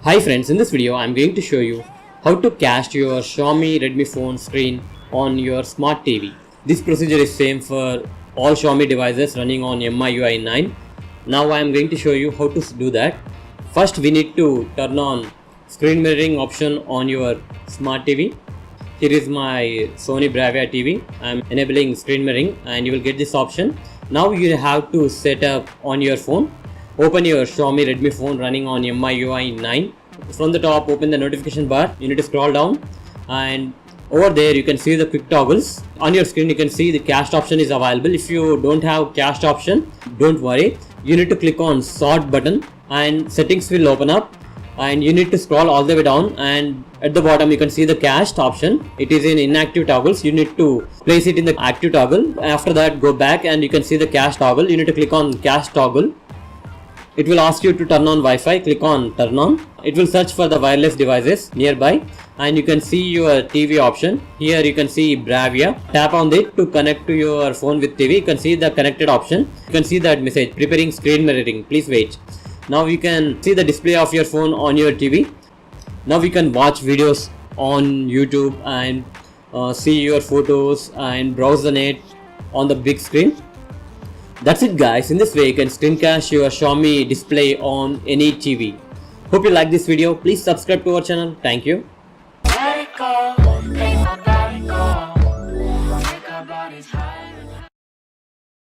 Hi friends, in this video I am going to show you how to cast your Xiaomi Redmi phone screen on your smart TV. This procedure is same for all Xiaomi devices running on Miui 9. Now I am going to show you how to do that. First we need to turn on screen mirroring option on your smart TV. Here is my Sony Bravia TV. I am enabling screen mirroring and you will get this option. Now you have to set up on your phone. Open your Xiaomi Redmi phone running on Miui 9. From the top, open the notification bar. You need to scroll down and over there you can see the quick toggles. On your screen you can see the cast option is available. If you don't have cast option, don't worry. You need to click on sort button and settings will open up and you need to scroll all the way down and at the bottom you can see the cast option. It is in inactive toggles. You need to place it in the active toggle. After that go back and you can see the cast toggle. You need to click on cast toggle. It will ask you to turn on Wi-Fi. Click on turn on. It will search for the wireless devices nearby and you can see your TV option. Here you can see Bravia. Tap on it to connect to your phone with TV. You can see the connected option. You can see that message, preparing screen mirroring. Please wait. Now you can see the display of your phone on your TV. Now we can watch videos on YouTube and see your photos and browse the net on the big screen. That's it guys. In this way you can screencast your Xiaomi display on any TV. Hope you like this video. Please subscribe to our channel. Thank you.